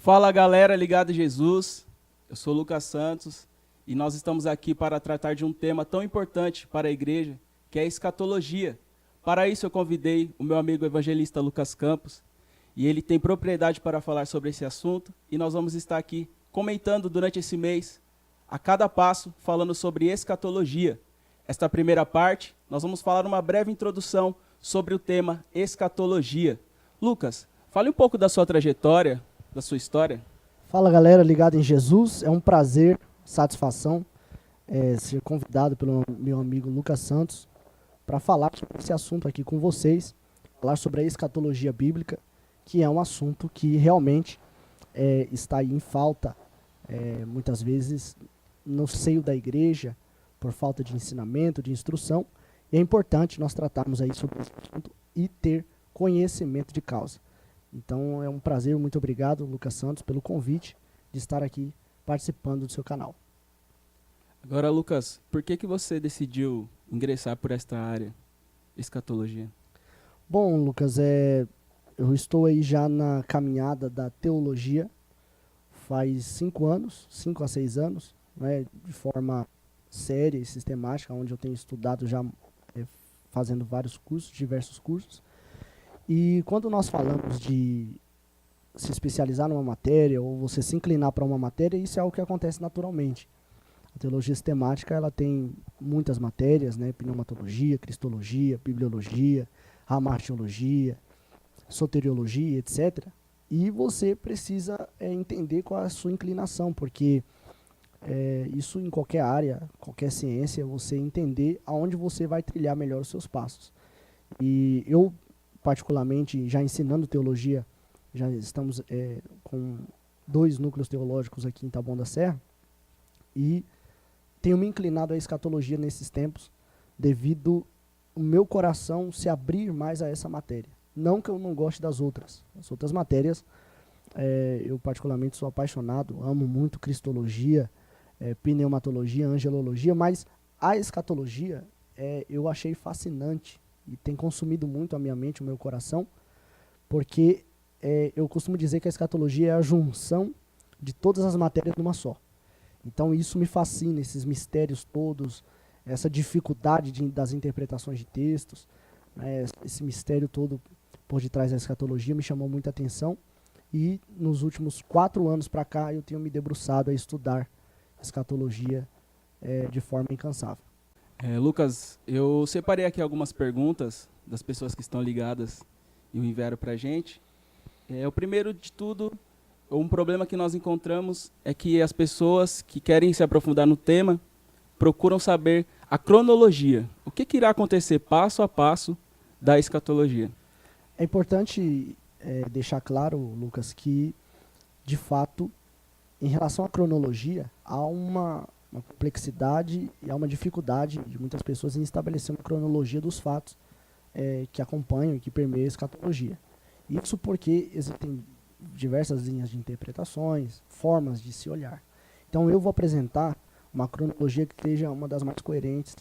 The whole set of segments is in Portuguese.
Fala galera ligada em Jesus, eu sou Lucas Santos e nós estamos aqui para tratar de um tema tão importante para a igreja, que é a escatologia. Para isso eu convidei o meu amigo evangelista Lucas Campos e ele tem propriedade para falar sobre esse assunto e nós vamos estar aqui comentando durante esse mês, a cada passo, falando sobre escatologia. Esta primeira parte, nós vamos falar uma breve introdução sobre o tema escatologia. Lucas, fale um pouco da sua trajetória, da sua história. Fala galera ligada em Jesus, é um prazer, satisfação ser convidado pelo meu amigo Lucas Santos para falar sobre esse assunto aqui com vocês, falar sobre a escatologia bíblica, que é um assunto que realmente está aí em falta, muitas vezes no seio da igreja, por falta de ensinamento, de instrução, e é importante nós tratarmos aí sobre esse assunto e ter conhecimento de causa. Então é um prazer, muito obrigado, Lucas Santos, pelo convite de estar aqui participando do seu canal. Agora, Lucas, por que você decidiu ingressar por esta área, escatologia? Bom, Lucas, eu estou aí já na caminhada da teologia faz 5 anos, 5 a 6 anos, né, de forma séria e sistemática, onde eu tenho estudado já fazendo vários cursos, diversos cursos. E quando nós falamos de se especializar numa matéria ou você se inclinar para uma matéria, isso é algo que acontece naturalmente. A teologia sistemática ela tem muitas matérias, né? Pneumatologia, cristologia, bibliologia, hamartiologia, soteriologia, etc. E você precisa entender qual é a sua inclinação, porque isso em qualquer área, qualquer ciência, você entender aonde você vai trilhar melhor os seus passos. E eu particularmente, já ensinando teologia, já estamos com 2 núcleos teológicos aqui em Taboão da Serra, e tenho me inclinado à escatologia nesses tempos, devido o meu coração se abrir mais a essa matéria. Não que eu não goste das outras. As outras matérias, eu particularmente sou apaixonado, amo muito cristologia, pneumatologia, angelologia, mas a escatologia eu achei fascinante, e tem consumido muito a minha mente, o meu coração, porque eu costumo dizer que a escatologia é a junção de todas as matérias numa só. Então isso me fascina, esses mistérios todos, essa dificuldade das interpretações de textos, né, esse mistério todo por detrás da escatologia me chamou muita atenção, e nos últimos 4 anos para cá eu tenho me debruçado a estudar escatologia de forma incansável. Lucas, eu separei aqui algumas perguntas das pessoas que estão ligadas e o enviaram para a gente. O primeiro de tudo, um problema que nós encontramos é que as pessoas que querem se aprofundar no tema procuram saber a cronologia. O que irá acontecer passo a passo da escatologia? É importante deixar claro, Lucas, que, de fato, em relação à cronologia, há uma complexidade e há uma dificuldade de muitas pessoas em estabelecer uma cronologia dos fatos que acompanham e que permeiam a escatologia. Isso porque existem diversas linhas de interpretações, formas de se olhar. Então eu vou apresentar uma cronologia que seja uma das mais coerentes,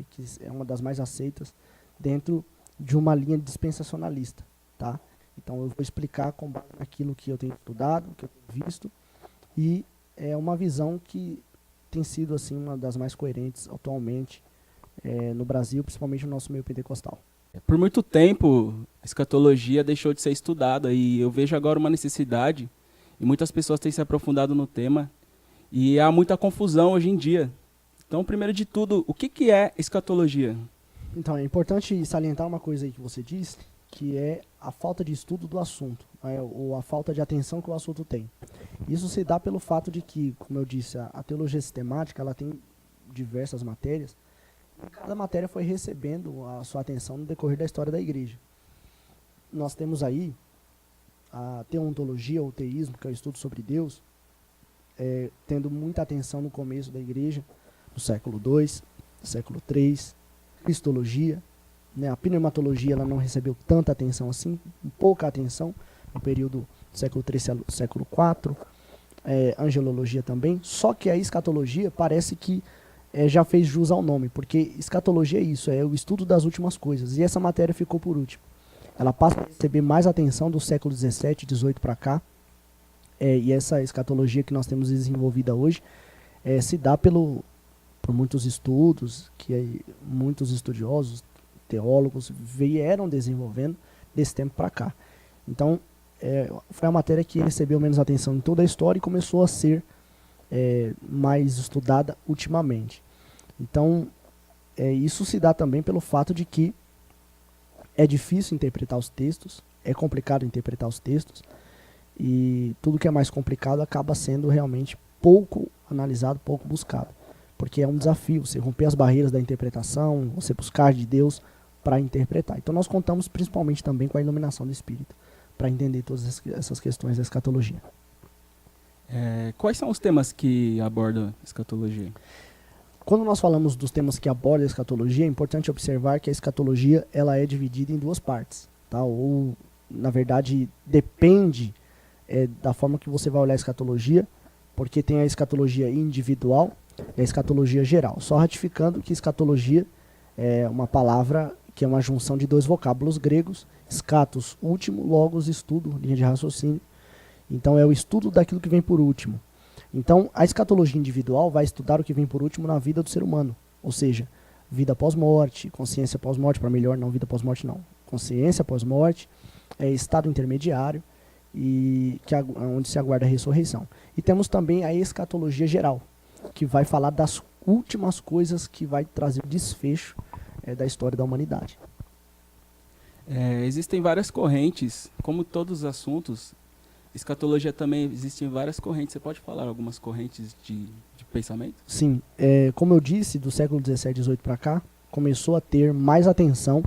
que é uma das mais aceitas dentro de uma linha dispensacionalista, tá? Então eu vou explicar com base naquilo que eu tenho estudado, que eu tenho visto, e é uma visão que tem sido assim uma das mais coerentes atualmente no Brasil, principalmente no nosso meio pentecostal. Por muito tempo, a escatologia deixou de ser estudada e eu vejo agora uma necessidade, e muitas pessoas têm se aprofundado no tema, e há muita confusão hoje em dia. Então, primeiro de tudo, o que é escatologia? Então, é importante salientar uma coisa aí que você disse, que é a falta de estudo do assunto, ou a falta de atenção que o assunto tem. Isso se dá pelo fato de que, como eu disse, a teologia sistemática ela tem diversas matérias, e cada matéria foi recebendo a sua atenção no decorrer da história da igreja. Nós temos aí a teontologia, ou teísmo, que é o estudo sobre Deus, tendo muita atenção no começo da igreja, no século II, século III, cristologia, né, a pneumatologia ela não recebeu tanta atenção assim, pouca atenção no período do século III ao século IV, angelologia também, só que a escatologia parece que já fez jus ao nome, porque escatologia é isso, é o estudo das últimas coisas, e essa matéria ficou por último. Ela passa a receber mais atenção do século XVII, XVIII para cá, E essa escatologia que nós temos desenvolvida hoje se dá por muitos estudos, que muitos estudiosos, teólogos, vieram desenvolvendo desse tempo para cá. Então, foi a matéria que recebeu menos atenção em toda a história e começou a ser mais estudada ultimamente. Então, isso se dá também pelo fato de que é difícil interpretar os textos, é complicado interpretar os textos, e tudo que é mais complicado acaba sendo realmente pouco analisado, pouco buscado. Porque é um desafio, você romper as barreiras da interpretação, você buscar de Deus para interpretar. Então nós contamos principalmente também com a iluminação do Espírito, para entender todas essas questões da escatologia. Quais são os temas que abordam a escatologia? Quando nós falamos dos temas que abordam a escatologia, é importante observar que a escatologia ela é dividida em duas partes, tá? Ou, na verdade, depende da forma que você vai olhar a escatologia, porque tem a escatologia individual e a escatologia geral. Só ratificando que escatologia é uma palavra que é uma junção de dois vocábulos gregos, scatos, último, logos, estudo, linha de raciocínio. Então é o estudo daquilo que vem por último. Então, a escatologia individual vai estudar o que vem por último na vida do ser humano. Ou seja, vida pós-morte, consciência pós-morte, para melhor, não vida pós-morte não. Consciência pós-morte, estado intermediário, onde se aguarda a ressurreição. E temos também a escatologia geral, que vai falar das últimas coisas que vai trazer o desfecho da história da humanidade. Existem várias correntes, como todos os assuntos. Escatologia também existem várias correntes. Você pode falar algumas correntes de pensamento? Sim, como eu disse, do século XVII, XVIII para cá, começou a ter mais atenção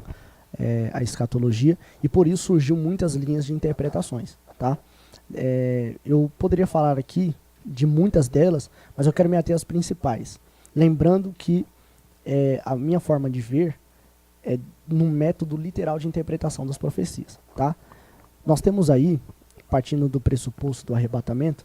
a escatologia e por isso surgiu muitas linhas de interpretações. Tá? Eu poderia falar aqui de muitas delas, mas eu quero me ater às principais. Lembrando que a minha forma de ver é no método literal de interpretação das profecias. Tá? Nós temos aí, partindo do pressuposto do arrebatamento,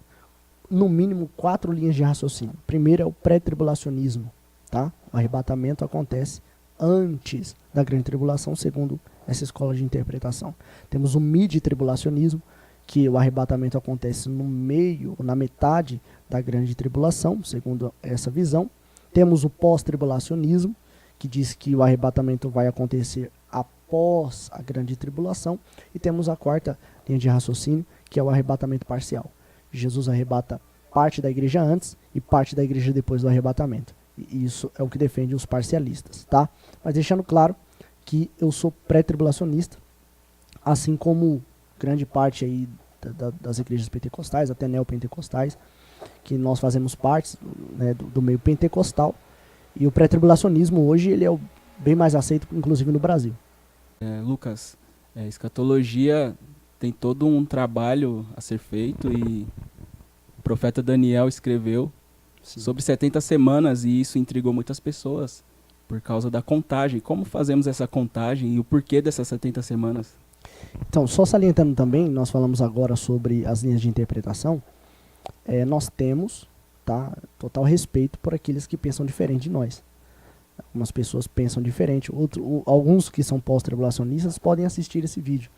no mínimo 4 linhas de raciocínio. Primeiro é o pré-tribulacionismo. Tá? O arrebatamento acontece antes da grande tribulação, segundo essa escola de interpretação. Temos o mid-tribulacionismo, que o arrebatamento acontece no meio, na metade da grande tribulação, segundo essa visão. Temos o pós-tribulacionismo, que diz que o arrebatamento vai acontecer após a grande tribulação. E temos a quarta linha de raciocínio, que é o arrebatamento parcial. Jesus arrebata parte da igreja antes e parte da igreja depois do arrebatamento. E isso é o que defende os parcialistas, tá? Mas deixando claro que eu sou pré-tribulacionista, assim como grande parte aí das igrejas pentecostais, até neopentecostais, que nós fazemos parte, né, do meio pentecostal. E o pré-tribulacionismo hoje ele é bem mais aceito, inclusive no Brasil. Lucas, escatologia tem todo um trabalho a ser feito e o profeta Daniel escreveu sobre 70 semanas e isso intrigou muitas pessoas por causa da contagem. Como fazemos essa contagem e o porquê dessas 70 semanas? Então, só salientando também, nós falamos agora sobre as linhas de interpretação, nós temos total respeito por aqueles que pensam diferente de nós. Algumas pessoas pensam diferente, alguns que são pós-tribulacionistas podem assistir esse vídeo,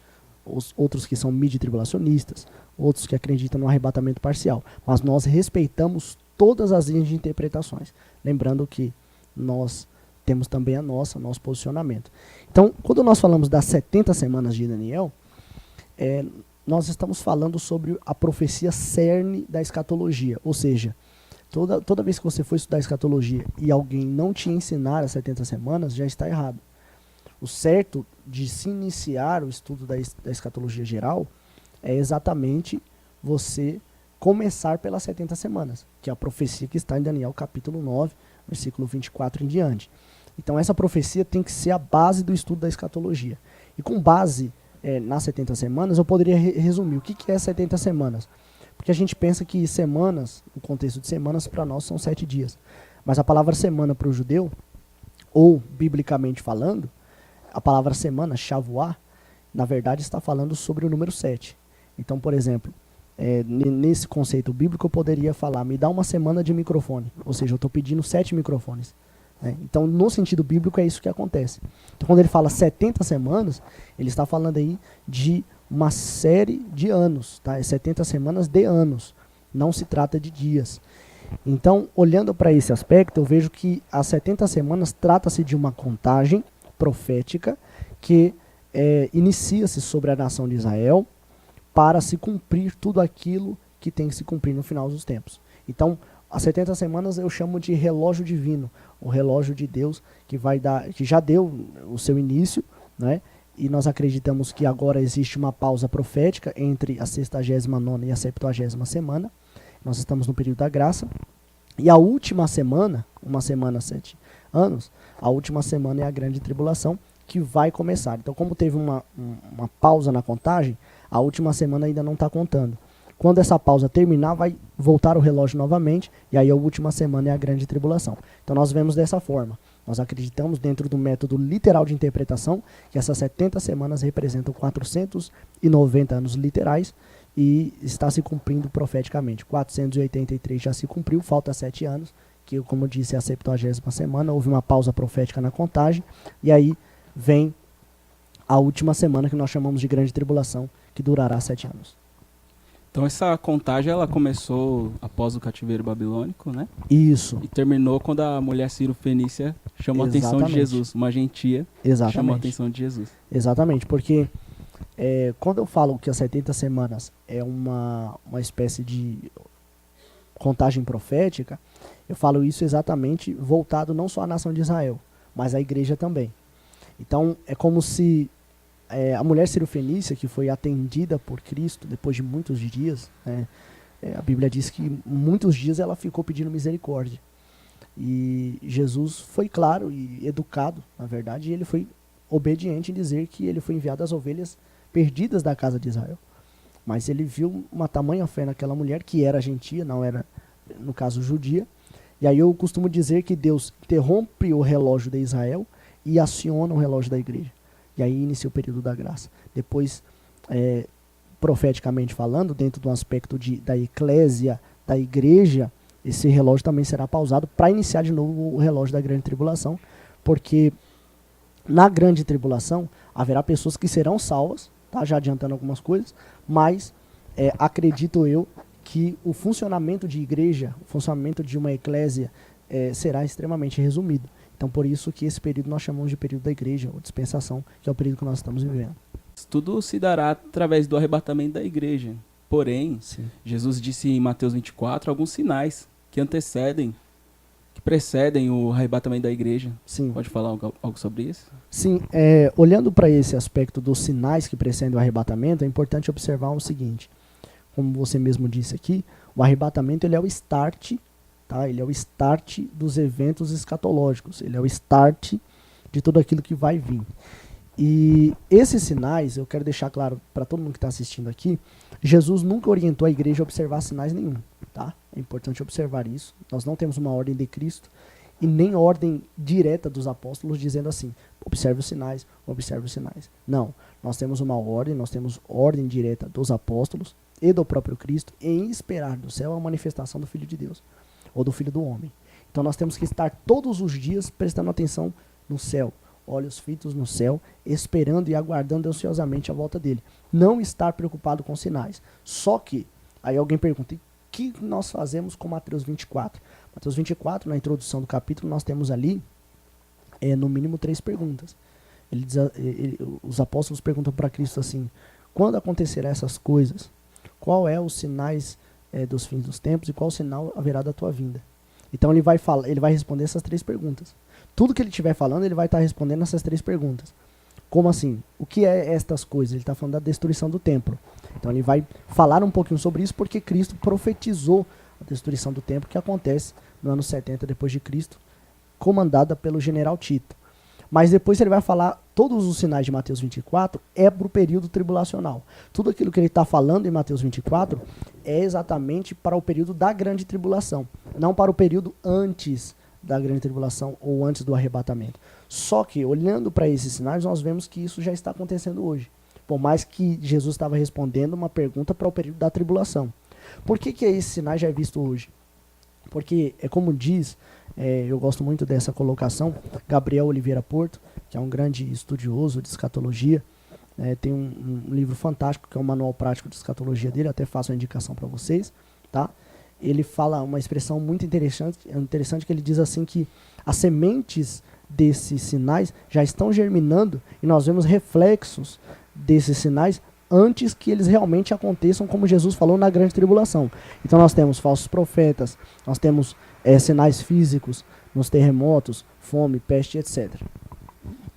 outros que são mid-tribulacionistas, outros que acreditam no arrebatamento parcial. Mas nós respeitamos todas as linhas de interpretações, lembrando que nós temos também nosso posicionamento. Então, quando nós falamos das 70 semanas de Daniel, nós estamos falando sobre a profecia cerne da escatologia, ou seja, toda vez que você for estudar escatologia e alguém não te ensinar as 70 semanas, já está errado. O certo de se iniciar o estudo da escatologia geral é exatamente você começar pelas 70 semanas, que é a profecia que está em Daniel capítulo 9, versículo 24 em diante. Então essa profecia tem que ser a base do estudo da escatologia. E com base nas 70 semanas, eu poderia resumir o que é 70 semanas. Porque a gente pensa que semanas, no contexto de semanas, para nós são 7 dias. Mas a palavra semana para o judeu, ou biblicamente falando, a palavra semana, shavuá, na verdade está falando sobre o número 7. Então, por exemplo, nesse conceito bíblico eu poderia falar, me dá uma semana de microfone. Ou seja, eu estou pedindo 7 microfones. né? Então, no sentido bíblico, é isso que acontece. Então, quando ele fala 70 semanas, ele está falando aí de uma série de anos, tá? É 70 semanas de anos, não se trata de dias. Então, olhando para esse aspecto, eu vejo que as 70 semanas trata-se de uma contagem profética que inicia-se sobre a nação de Israel para se cumprir tudo aquilo que tem que se cumprir no final dos tempos. Então, as 70 semanas eu chamo de relógio divino, o relógio de Deus que já deu o seu início, né? E nós acreditamos que agora existe uma pausa profética entre a 69ª e a 70ª semana. Nós estamos no período da graça. E a última semana, uma semana, 7 anos, a última semana é a grande tribulação que vai começar. Então, como teve uma pausa na contagem, a última semana ainda não está contando. Quando essa pausa terminar, vai voltar o relógio novamente, e aí a última semana é a grande tribulação. Então nós vemos dessa forma. Nós acreditamos, dentro do método literal de interpretação, que essas 70 semanas representam 490 anos literais, e está se cumprindo profeticamente. 483 já se cumpriu, falta 7 anos, que, como eu disse, é a 70ª semana. Houve uma pausa profética na contagem, e aí vem a última semana, que nós chamamos de grande tribulação, que durará 7 anos. Então essa contagem ela começou após o cativeiro babilônico, né? Isso. E terminou quando a mulher Ciro-Fenícia chamou a atenção de Jesus. Uma gentia chamou a atenção de Jesus. Exatamente, porque quando eu falo que as 70 semanas é uma espécie de contagem profética, eu falo isso exatamente voltado não só à nação de Israel, mas à igreja também. Então é como se a mulher Ciro-Fenícia, que foi atendida por Cristo depois de muitos dias, a Bíblia diz que muitos dias ela ficou pedindo misericórdia. E Jesus foi claro e educado, na verdade, e ele foi obediente em dizer que ele foi enviado às ovelhas perdidas da casa de Israel. Mas ele viu uma tamanha fé naquela mulher, que era gentia, não era, no caso, judia. E aí eu costumo dizer que Deus interrompe o relógio de Israel e aciona o relógio da igreja. E aí inicia o período da graça. Depois, profeticamente falando, dentro do aspecto da eclésia, da igreja, esse relógio também será pausado para iniciar de novo o relógio da grande tribulação, porque na grande tribulação haverá pessoas que serão salvas, tá? Já adiantando algumas coisas, mas acredito eu que o funcionamento de igreja, o funcionamento de uma eclésia será extremamente resumido. Então, por isso que esse período nós chamamos de período da igreja, ou dispensação, que é o período que nós estamos vivendo. Tudo se dará através do arrebatamento da igreja. Porém, Sim. Jesus disse em Mateus 24 alguns sinais que precedem o arrebatamento da igreja. Sim. Pode falar algo sobre isso? Sim, olhando para esse aspecto dos sinais que precedem o arrebatamento, é importante observar o seguinte. Como você mesmo disse aqui, o arrebatamento ele é o start. Tá? Ele é o start dos eventos escatológicos, ele é o start de tudo aquilo que vai vir. E esses sinais, eu quero deixar claro para todo mundo que está assistindo aqui, Jesus nunca orientou a igreja a observar sinais nenhum. Tá? É importante observar isso. Nós não temos uma ordem de Cristo e nem ordem direta dos apóstolos dizendo assim, observe os sinais, observe os sinais. Não, nós temos uma ordem, nós temos ordem direta dos apóstolos e do próprio Cristo em esperar do céu a manifestação do Filho de Deus, ou do Filho do Homem. Então nós temos que estar todos os dias prestando atenção no céu, olhos fitos no céu, esperando e aguardando ansiosamente a volta dele. Não estar preocupado com sinais. Só que, aí alguém pergunta, o que nós fazemos com Mateus 24? Mateus 24, na introdução do capítulo, nós temos ali, no mínimo 3 perguntas. Os apóstolos perguntam para Cristo assim, quando acontecerão essas coisas? Qual é os sinais dos fins dos tempos e qual sinal haverá da tua vinda? Então ele vai responder essas 3 perguntas. Tudo que ele estiver falando, ele vai estar respondendo essas 3 perguntas. Como assim? O que é estas coisas? Ele está falando da destruição do templo. Então ele vai falar um pouquinho sobre isso porque Cristo profetizou a destruição do templo que acontece no ano 70 depois de Cristo, comandada pelo general Tito. Mas depois ele vai falar, todos os sinais de Mateus 24 é para o período tribulacional. Tudo aquilo que ele está falando em Mateus 24 é exatamente para o período da grande tribulação, não para o período antes da grande tribulação ou antes do arrebatamento. Só que, olhando para esses sinais, nós vemos que isso já está acontecendo hoje. Por mais que Jesus estava respondendo uma pergunta para o período da tribulação. Por que esse sinal já é visto hoje? Porque, é como diz, eu gosto muito dessa colocação, Gabriel Oliveira Porto, que é um grande estudioso de escatologia, tem um livro fantástico, que é o Manual Prático de Escatologia dele, até faço a indicação para vocês, tá? Ele fala uma expressão muito interessante que ele diz assim que as sementes desses sinais já estão germinando e nós vemos reflexos desses sinais antes que eles realmente aconteçam, como Jesus falou na grande tribulação. Então nós temos falsos profetas, nós temos sinais físicos nos terremotos, fome, peste, etc.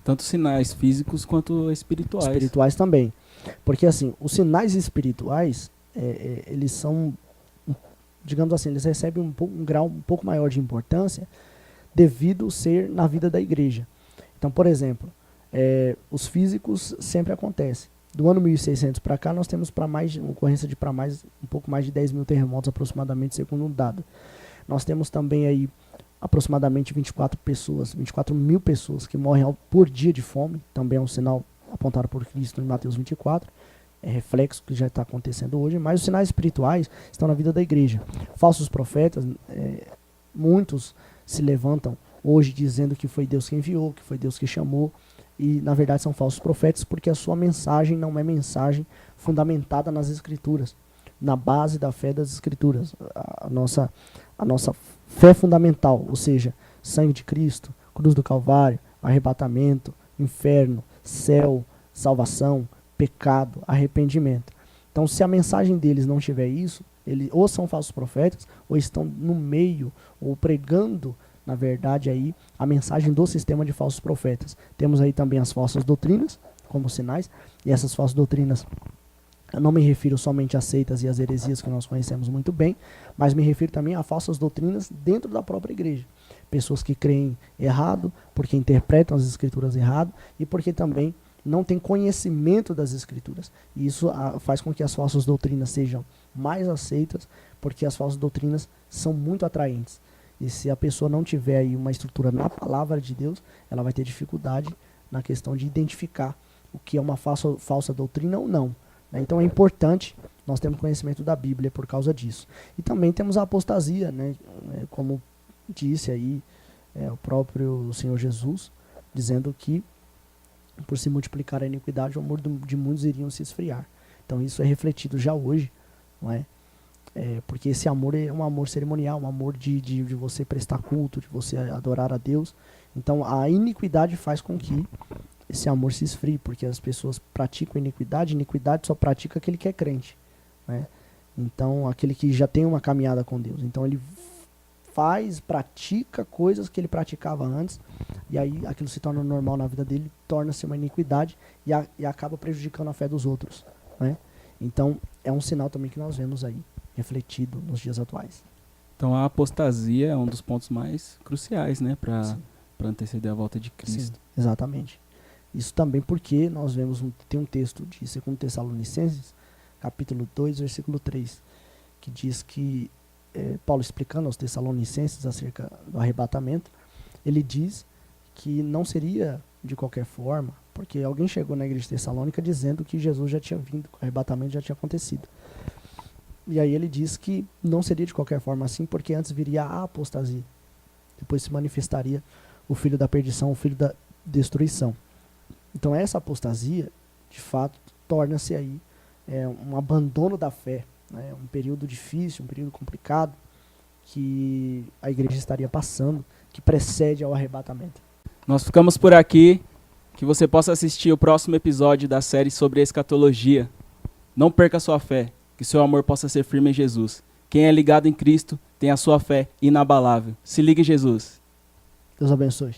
Tanto sinais físicos quanto espirituais. Espirituais também. Porque assim, os sinais espirituais, eles são, digamos assim, eles recebem um grau um pouco maior de importância devido ser na vida da igreja. Então, por exemplo, os físicos sempre acontecem. Do ano 1600 para cá, nós temos uma ocorrência de um pouco mais de 10 mil terremotos aproximadamente, segundo um dado. Nós temos também aí aproximadamente 24 mil pessoas que morrem por dia de fome, também é um sinal apontado por Cristo em Mateus 24, é reflexo que já está acontecendo hoje, mas os sinais espirituais estão na vida da igreja. Falsos profetas, muitos se levantam hoje dizendo que foi Deus que enviou, que foi Deus que chamou, e na verdade são falsos profetas porque a sua mensagem não é mensagem fundamentada nas escrituras, na base da fé das escrituras, a nossa fé fundamental, ou seja, sangue de Cristo, cruz do Calvário, arrebatamento, inferno, céu, salvação, pecado, arrependimento. Então, se a mensagem deles não tiver isso, eles ou são falsos profetas, ou estão no meio, ou pregando, na verdade, aí, a mensagem do sistema de falsos profetas. Temos aí também as falsas doutrinas, como sinais, e essas falsas doutrinas, eu não me refiro somente às seitas e às heresias que nós conhecemos muito bem, mas me refiro também a falsas doutrinas dentro da própria igreja. Pessoas que creem errado, porque interpretam as escrituras errado, e porque também não têm conhecimento das escrituras. E isso faz com que as falsas doutrinas sejam mais aceitas, porque as falsas doutrinas são muito atraentes. E se a pessoa não tiver aí uma estrutura na palavra de Deus, ela vai ter dificuldade na questão de identificar o que é uma falsa doutrina ou não. Então é importante nós termos conhecimento da Bíblia por causa disso. E também temos a apostasia, né? Como disse aí o próprio Senhor Jesus, dizendo que por se multiplicar a iniquidade, o amor de muitos iriam se esfriar. Então isso é refletido já hoje, não é? Porque esse amor é um amor cerimonial, um amor de você prestar culto, de você adorar a Deus. Então a iniquidade faz com que esse amor se esfrie, porque as pessoas praticam iniquidade só pratica aquele que é crente, né? Então aquele que já tem uma caminhada com Deus, então ele pratica coisas que ele praticava antes, e aí aquilo se torna normal na vida dele, torna-se uma iniquidade e acaba prejudicando a fé dos outros, né? Então é um sinal também que nós vemos aí refletido nos dias atuais. Então a apostasia é um dos pontos mais cruciais, né, para anteceder a volta de Cristo. Sim, exatamente. Isso também porque nós vemos, tem um texto de 2 Tessalonicenses, capítulo 2, versículo 3, que diz que, Paulo explicando aos Tessalonicenses acerca do arrebatamento, ele diz que não seria de qualquer forma, porque alguém chegou na igreja de Tessalônica dizendo que Jesus já tinha vindo, que o arrebatamento já tinha acontecido. E aí ele diz que não seria de qualquer forma assim, porque antes viria a apostasia. Depois se manifestaria o filho da perdição, o filho da destruição. Então essa apostasia, de fato, torna-se aí um abandono da fé, né? Um período difícil, um período complicado que a igreja estaria passando, que precede ao arrebatamento. Nós ficamos por aqui, que você possa assistir o próximo episódio da série sobre a escatologia. Não perca a sua fé, que seu amor possa ser firme em Jesus. Quem é ligado em Cristo tem a sua fé inabalável. Se ligue em Jesus. Deus abençoe.